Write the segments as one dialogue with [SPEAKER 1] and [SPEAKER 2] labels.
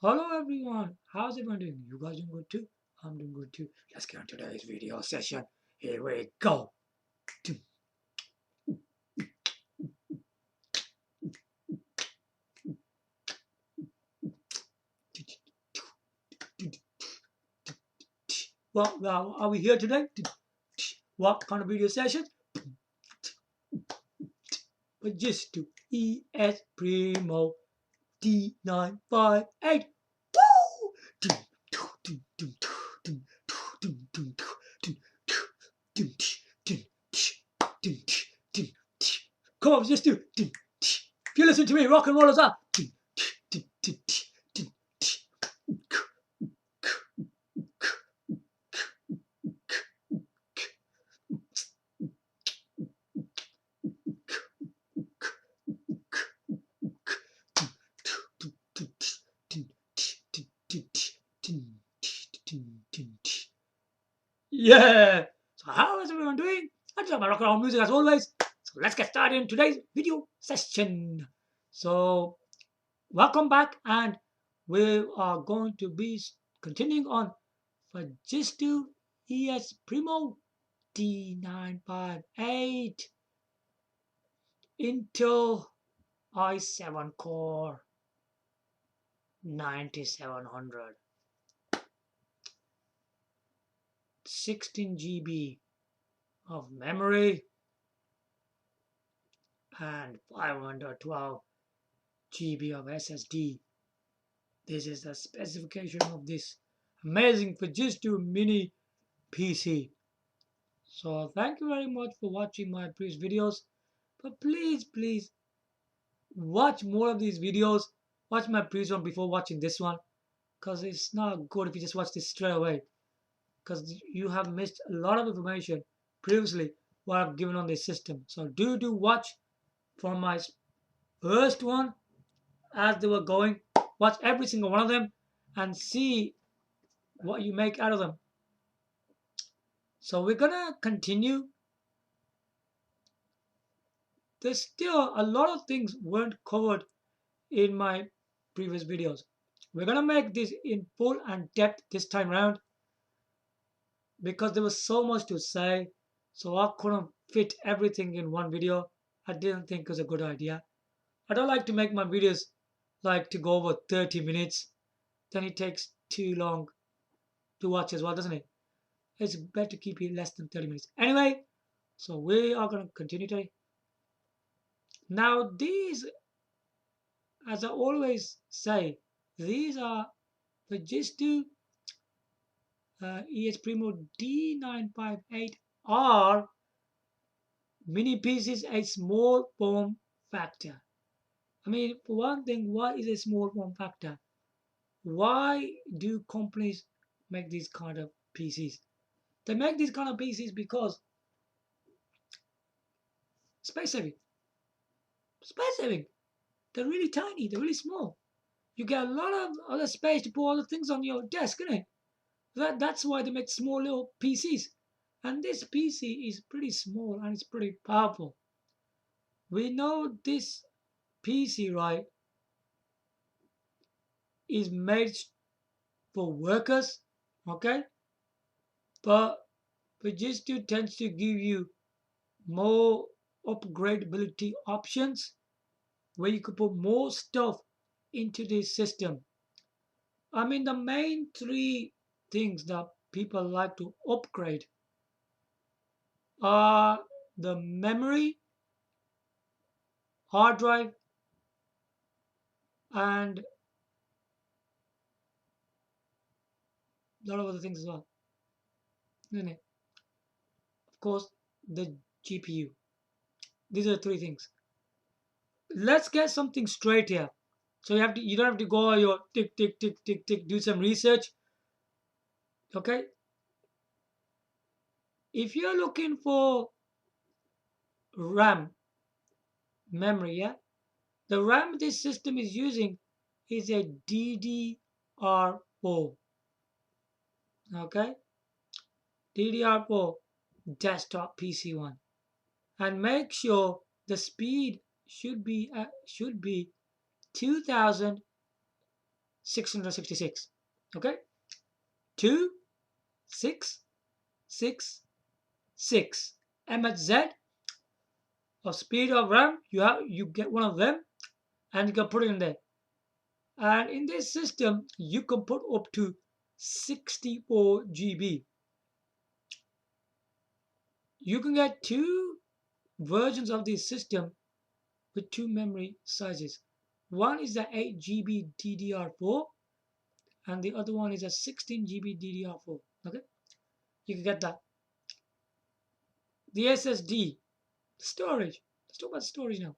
[SPEAKER 1] Hello everyone, how's everyone doing? You guys doing good too? I'm doing good too. Let's get on today's video session. Here we go. Well, are we here today? What kind of video session? But just to Esprimo D958. Come on, just do. If you listen to me, rock and roll us up. Yeah. So how is everyone doing? I just have my rock and roll music as always. So let's get started in today's video session. So welcome back, and we are going to be continuing on Fujitsu Esprimo D958 Intel i7 Core 9700 16 GB of memory and 512 GB of SSD. This is the specification of this amazing Fujitsu mini PC. So thank you very much for watching my previous videos. But please watch more of these videos. Watch my previous one before watching this one, because it's not good if you just watch this straight away, because you have missed a lot of information previously what I've given on this system. So do watch from my first one as they were going. Watch every single one of them and see what you make out of them. So we're gonna continue. There's still a lot of things weren't covered in my previous videos. We're gonna make this in full and depth this time round because there was so much to say, so I couldn't fit everything in one video. I didn't think it was a good idea. I don't like to make my videos like to go over 30 minutes. Then it takes too long to watch as well, doesn't it? It's better to keep it less than 30 minutes. Anyway, so we are going to continue today. Now these, as I always say, these are the Fujitsu Esprimo D958 are mini PCs, a small form factor. I mean, for one thing, what is a small form factor? Why do companies make these kind of PCs? They make these kind of PCs because space saving. Space saving. They're really tiny. They're really small. You get a lot of other space to put all the things on your desk, isn't it? That's why they make small little PCs. And this PC is pretty small and it's pretty powerful. We know this PC, right, is made for workers, okay? But Fujitsu tends to give you more upgradability options where you could put more stuff into this system. I mean, the main three things that people like to upgrade are the memory, hard drive, and a lot of other things as well. Isn't it? Of course, the GPU. These are the three things. Let's get something straight here. So you don't have to go your tick tick tick tick tick do some research. Okay? If you're looking for RAM memory, yeah, the RAM this system is using is a DDR4. Okay, DDR4 desktop PC one, and make sure the speed should be 2000 666. Okay, 2 6 6 6 mhz of speed of RAM. You get one of them and you can put it in there. And in this system, you can put up to 64 GB. You can get two versions of this system with two memory sizes. One is the 8 GB DDR4 and the other one is a 16 GB DDR4. Okay, you can get that. The SSD, storage. Let's talk about storage now.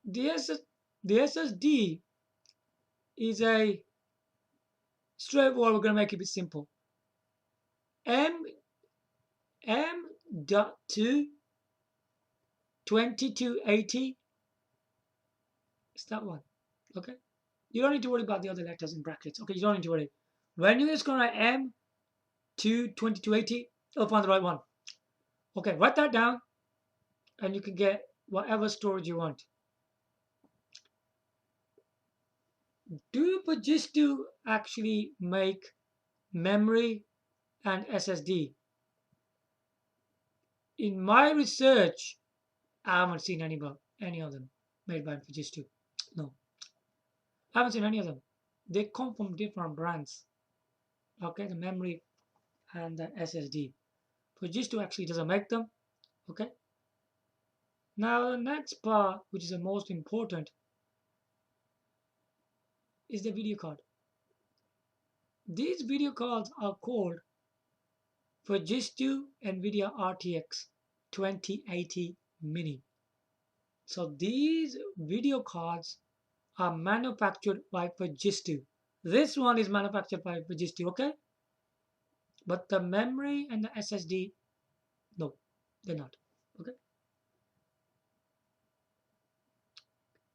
[SPEAKER 1] The, SS, the SSD is a straightforward. We're going to make it a bit simple. M M.2 2280. It's that one. Okay. You don't need to worry about the other letters in brackets. Okay, you don't need to worry. When you're just going to write M2 2280, you'll find the right one. Okay, write that down and you can get whatever storage you want. Do Fujitsu actually make memory and SSD? In my research, I haven't seen any of them made by Fujitsu. No, I haven't seen any of them. They come from different brands. Okay, the memory and the SSD. Fujitsu actually doesn't make them. Okay. Now the next part, which is the most important, is the video card. These video cards are called Fujitsu Nvidia RTX 2080 Mini. So these video cards are manufactured by Fujitsu. This one is manufactured by Fujitsu, okay? But the memory and the SSD, no, they're not, okay?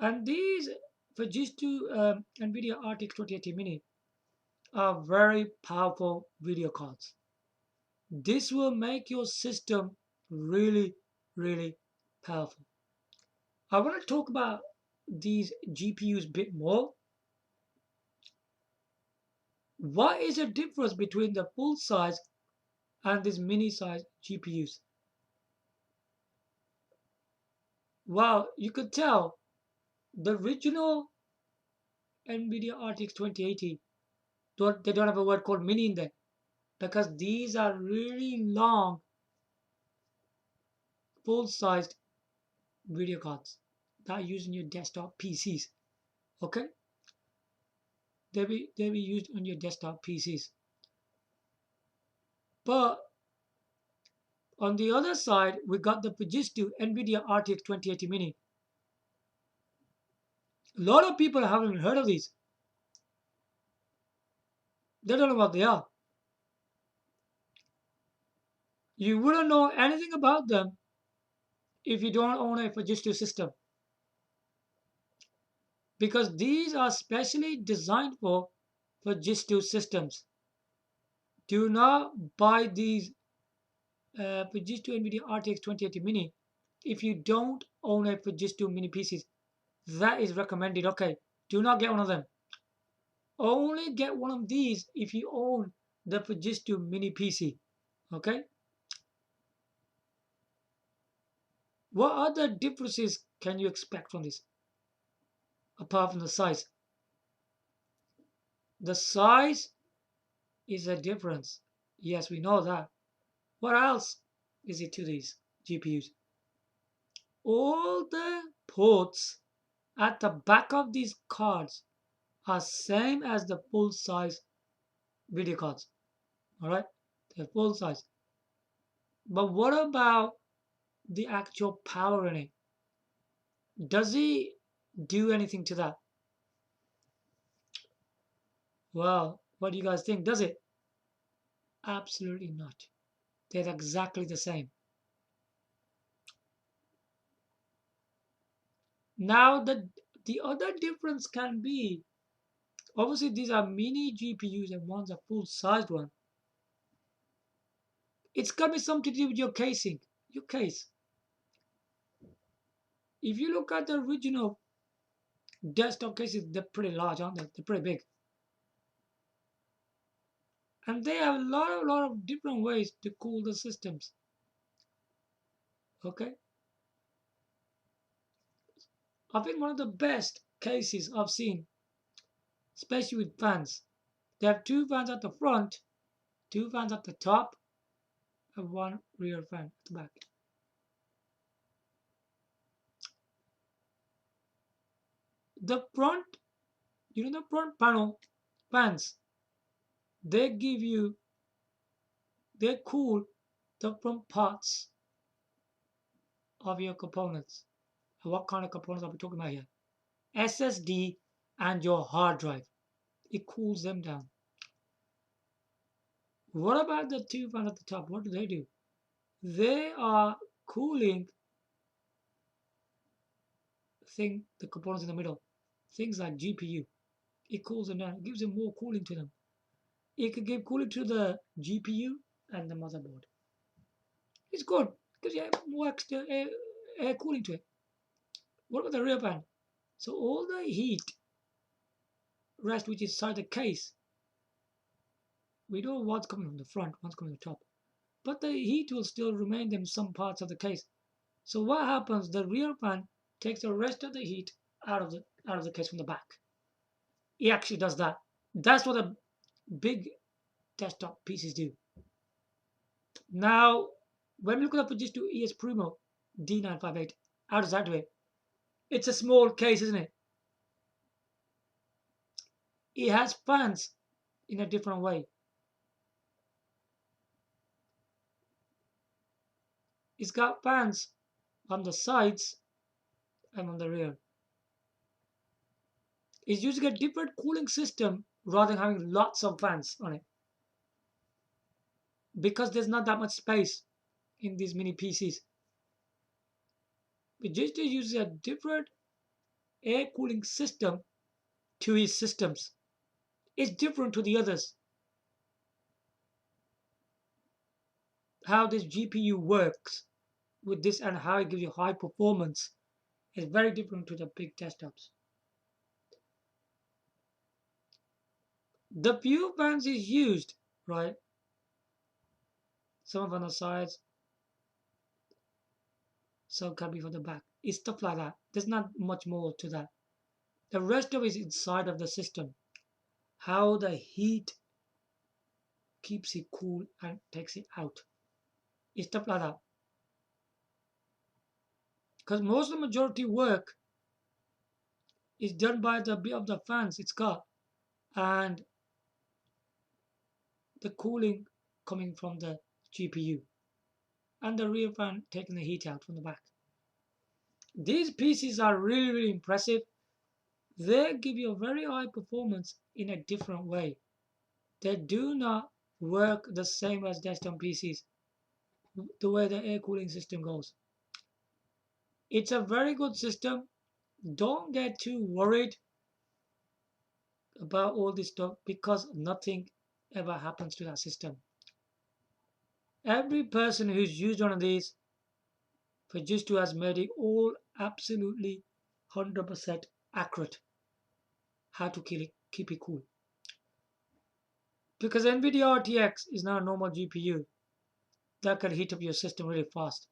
[SPEAKER 1] And these Fujitsu Nvidia RTX 2080 Mini are very powerful video cards. This will make your system really, really powerful. I want to talk about these GPUs a bit more. What is the difference between the full size and these mini size GPUs? Well, you could tell the original Nvidia RTX 2080, they don't have a word called mini in there because these are really long, full-sized video cards that are used in your desktop PCs. Okay, they'll be used on your desktop PCs. But on the other side, we got the Fujitsu Nvidia RTX 2080 Mini. A lot of people haven't heard of these. They don't know what they are. You wouldn't know anything about them if you don't own a Fujitsu system. Because these are specially designed for Fujitsu systems. Do not buy these Fujitsu Nvidia RTX 2080 Mini if you don't own a Fujitsu Mini PCs. That is recommended. Okay, do not get one of them. Only get one of these if you own the Fujitsu Mini PC. Okay. What other differences can you expect from this apart from the size? The size is a difference. Yes, we know that. What else is it to these GPUs? All the ports at the back of these cards are same as the full size video cards. All right, they're full size. But what about the actual power in it? Does it do anything to that? Well, what do you guys think? Does it? Absolutely not. They're exactly the same. Now the other difference can be, obviously these are mini GPUs and one's a full-sized one. It's gonna be something to do with your casing, your case. If you look at the original Desktop cases, they're pretty large, aren't they? They're pretty big. And they have a lot of different ways to cool the systems. Okay? I think one of the best cases I've seen, especially with fans, they have two fans at the front, two fans at the top, and one rear fan at the back. The front, the front panel fans, they give you, they cool the front parts of your components. And what kind of components are we talking about here? SSD and your hard drive. It cools them down. What about the two fans at the top? What do? They are cooling the components in the middle. Things like GPU. It cools them down. It gives them more cooling to them. It could give cooling to the GPU and the motherboard. It's good because you have more extra air cooling to it. What about the rear fan? So all the heat rest which is inside the case. We know what's coming from the front, what's coming from the top. But the heat will still remain in some parts of the case. So what happens? The rear fan takes the rest of the heat out of the case from the back. It actually does that. That's what the big desktop PCs do. Now, when we look at the Fujitsu Esprimo D958, how does that do it? It's a small case, isn't it? It has fans in a different way. It's got fans on the sides and on the rear. It's using a different cooling system rather than having lots of fans on it. Because there's not that much space in these mini PCs. Fujitsu uses a different air cooling system to his systems. It's different to the others. How this GPU works with this and how it gives you high performance is very different to the big desktops. The few fans is used, right? Some on the sides, some can be for the back. It's stuff like that. There's not much more to that. The rest of it is inside of the system. How the heat keeps it cool and takes it out. It's stuff like that. Because most of the majority work is done by the bit of the fans it's got and the cooling coming from the GPU and the rear fan taking the heat out from the back. These PCs are really impressive. They give you a very high performance in a different way. They do not work the same as desktop PCs, the way the air cooling system goes. It's a very good system. Don't get too worried about all this stuff because nothing ever happens to that system. Every person who's used one of these Fujitsu has made it all absolutely 100% accurate how to keep it cool. Because Nvidia RTX is not a normal GPU that can heat up your system really fast.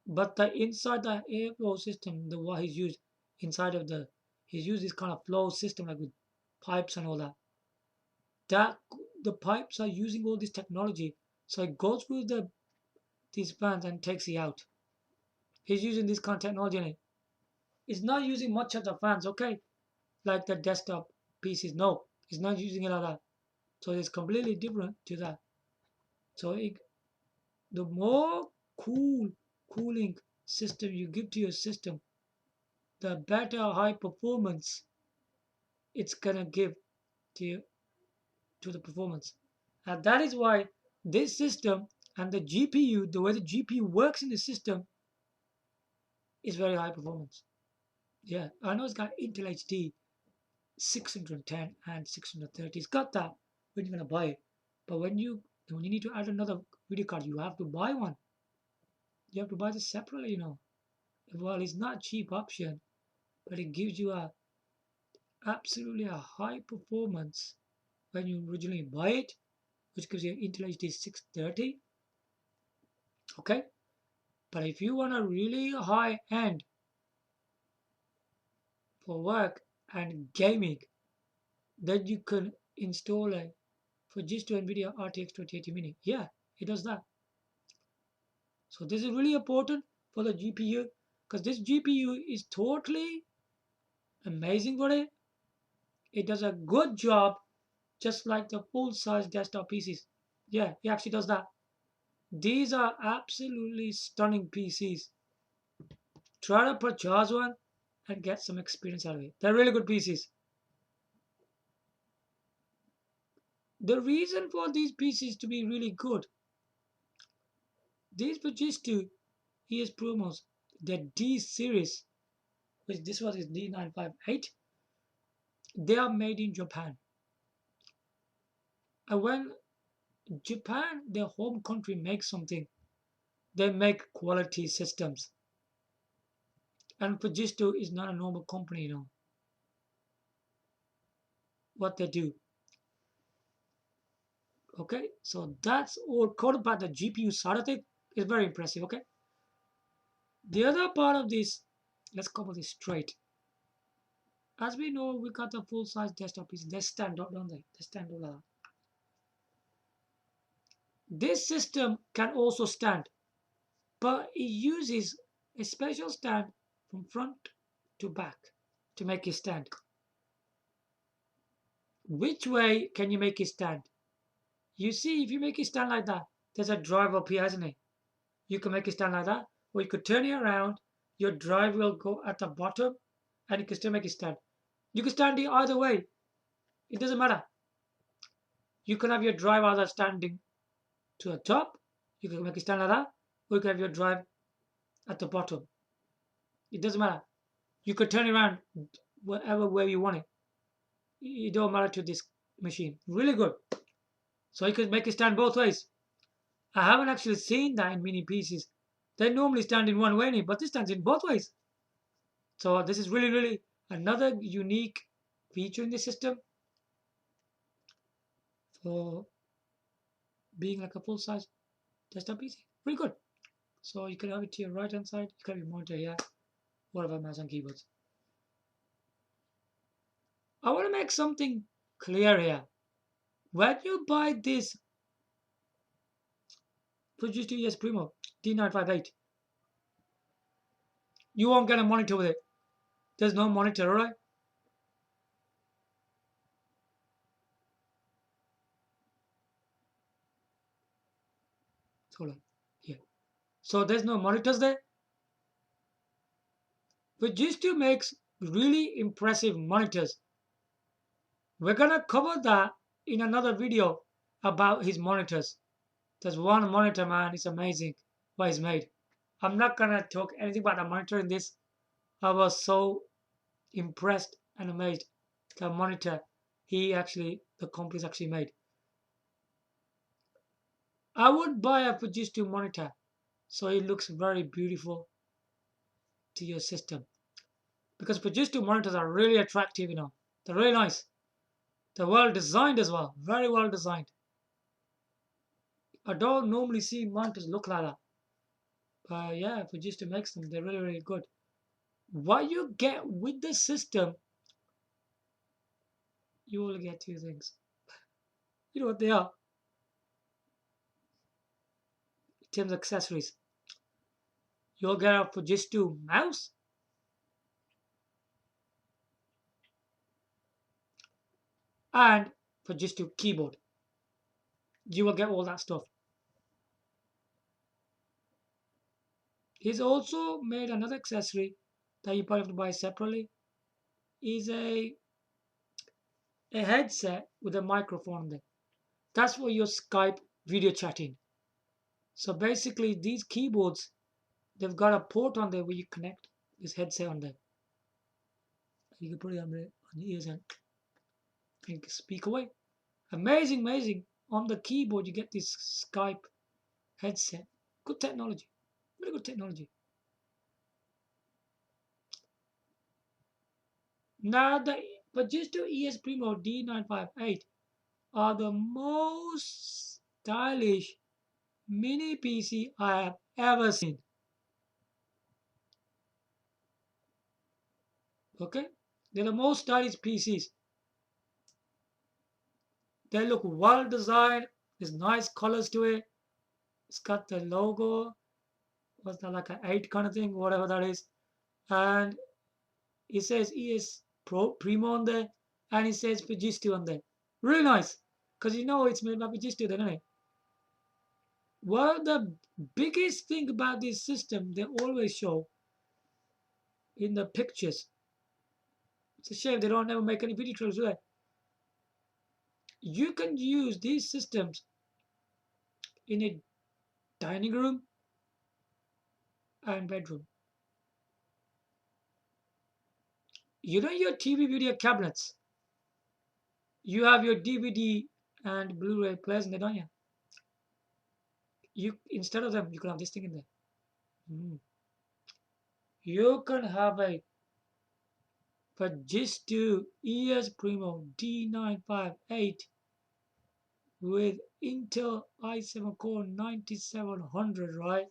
[SPEAKER 1] But the inside the airflow system, the what he's used inside of he's used this kind of flow system like with pipes and all that. That the pipes are using all this technology, so it goes through these fans and takes it out. He's using this kind of technology in it. It's not using much of the fans, okay? Like the desktop PCs. No, it's not using it like that. So it's completely different to that. So the more cooling system you give to your system, the better high performance it's gonna give to the performance. And that is why this system and the GPU, the way the GPU works in the system, is very high performance. Yeah, I know it's got Intel HD 610 and 630. It's got that when you're gonna buy it. But when you need to add another video card, you have to buy one. You have to buy this separately, Well, it's not a cheap option, but it gives you a absolutely a high performance when you originally buy it, which gives you Intel HD 630. Okay, but if you want a really high end for work and gaming, then you can install a Fujitsu Nvidia RTX 2080 Mini. Yeah, it does that. So this is really important for the GPU because this GPU is totally amazing for it. It does a good job just like the full-size desktop PCs. Yeah, it actually does that. These are absolutely stunning PCs. Try to purchase one and get some experience out of it. They're really good PCs. The reason for these PCs to be really good, these Fujitsu Esprimo the D series, which this one is D958, they are made in Japan. And when Japan, their home country, makes something, they make quality systems. And Fujitsu is not a normal company, what they do. Okay, so that's all coded by the GPU side of it. It's very impressive, okay? The other part of this, let's cover this straight. As we know, we got the full-size desktop PC. They stand up, don't they? They stand up like that. This system can also stand, but it uses a special stand from front to back to make it stand. Which way can you make it stand? You see, if you make it stand like that, there's a drive up here, isn't it? You can make it stand like that, or you could turn it around. Your drive will go at the bottom, and you can still make it stand. You can stand it either way. It doesn't matter. You can have your drive either standing to the top. You can make it stand like that, or you can have your drive at the bottom. It doesn't matter. You could turn it around whatever way you want it. It don't matter to this machine. Really good. So you could make it stand both ways. I haven't actually seen that in mini PCs. They normally stand in one way, but this stands in both ways. So this is really, really another unique feature in the system for being like a full-size desktop PC. Pretty good. So you can have it to your right hand side. You can have your monitor here. Whatever mouse and keyboards. I want to make something clear here. When you buy this Fujitsu Esprimo D958, you won't get a monitor with it. There's no monitor, alright? Hold on. Here. So there's no monitors there. Fujitsu makes really impressive monitors. We're gonna cover that in another video about his monitors. There's one monitor, man, it's amazing what he's made. I'm not gonna talk anything about the monitor in this. I was so impressed and amazed the monitor the company's actually made. I would buy a Fujitsu monitor so it looks very beautiful to your system. Because Fujitsu monitors are really attractive, They're really nice. They're well designed as well, very well designed. I don't normally see monitors look like that. But yeah, Fujitsu makes them, they're really, really good. What you get with the system, you will get two things. You know what they are? In terms of accessories. You'll get a Fujitsu mouse and Fujitsu keyboard. You will get all that stuff. He's also made another accessory that you probably have to buy separately. Is a headset with a microphone on there. That's for your Skype video chatting. So basically, these keyboards, they've got a port on there where you connect this headset on there. You can put it on your ears and you can speak away. Amazing, amazing. On the keyboard, you get this Skype headset. Good technology. Very good technology. Now the Fujitsu Esprimo D958 are the most stylish mini PC I have ever seen. Okay, they're the most stylish PCs. They look well designed. There's nice colors to it. It's got the logo. What's that, like an 8 kind of thing, whatever that is. And it says ES Pro Primo on there, and it says Fujitsu on there. Really nice, because you know it's made by Fujitsu, then, isn't it? Well, the biggest thing about this system they always show in the pictures. It's a shame they don't ever make any video trailers, do they? You can use these systems in a dining room and bedroom. You know your TV video cabinets. You have your DVD and Blu-ray players in there, don't you? You instead of them, you can have this thing in there. Mm. You can have a Fujitsu Esprimo D958 with Intel i7 Core 9700, right?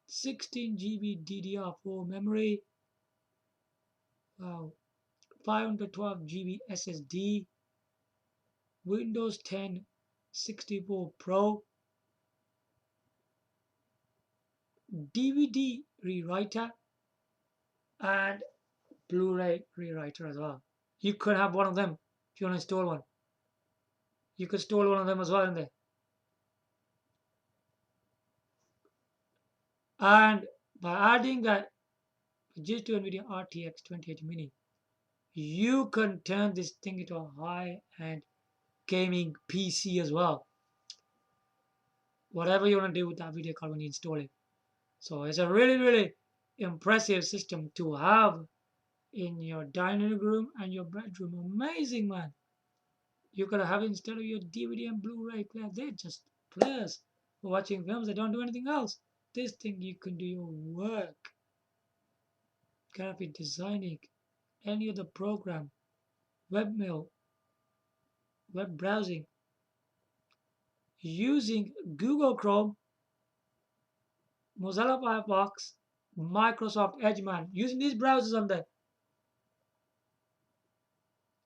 [SPEAKER 1] 16 GB DDR4 memory. Wow. 512 GB SSD. Windows 10 64 Pro. DVD rewriter and Blu-ray rewriter as well. You could have one of them if you want to install one. You could install one of them as well in there. And by adding that Fujitsu Nvidia RTX 2080 Mini, you can turn this thing into a high-end gaming PC as well. Whatever you want to do with that video card when you install it. So it's a really, really impressive system to have in your dining room and your bedroom. Amazing, man. You could have it instead of your DVD and Blu-ray player. They're just players for watching films. They don't do anything else. This thing you can do your work. Graphic designing, any other program, webmail, web browsing, using Google Chrome, Mozilla Firefox, Microsoft Edge, man, using these browsers on there.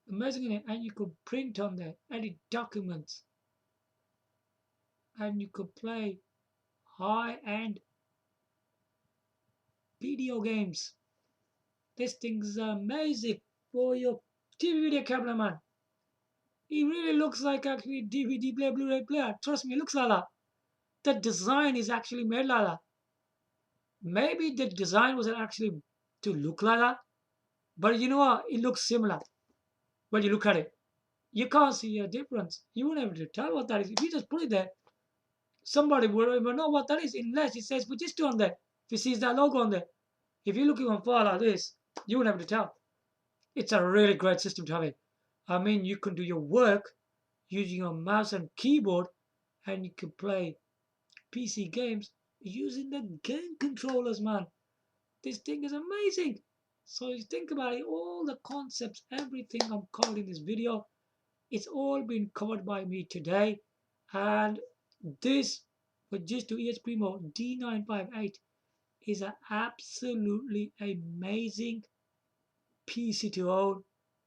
[SPEAKER 1] Amazing, it? And you could print on there, edit documents, and you could play high-end video games. This thing's amazing for your TV video camera, man. It really looks like actually DVD player, Blu-ray player. Trust me, it looks like that. The design is actually made like that. Maybe the design wasn't actually to look like that, but you know what? It looks similar when you look at it. You can't see a difference. You won't be able to tell what that is. If you just put it there, somebody will know what that is unless it says Fujitsu on there. If he sees that logo on there. If you're looking on far like this, you won't be able to tell. It's a really great system to have it. I mean, you can do your work using your mouse and keyboard, and you can play PC games using the game controllers, man. This thing is amazing. So you think about it, all the concepts, everything I'm covered in this video, it's all been covered by me today. And this Fujitsu Esprimo D958 is an absolutely amazing PC to own.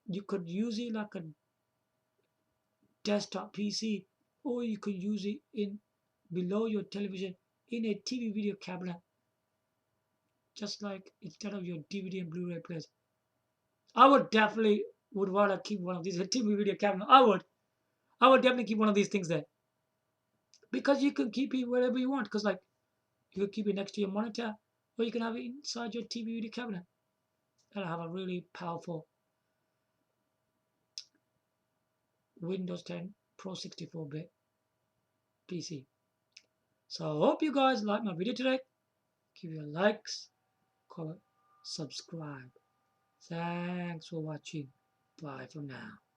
[SPEAKER 1] You could use it like a desktop PC, or you could use it in below your television in a TV video cabinet, just like instead of your DVD and Blu-ray players. I would definitely would want to keep one of these a TV video cabinet. I would definitely keep one of these things there because you can keep it wherever you want. Because like you could keep it next to your monitor, or you can have it inside your TV video cabinet. That'll have a really powerful Windows 10 Pro 64-bit PC. So I hope you guys like my video today. Give your likes, comment, subscribe. Thanks for watching. Bye for now.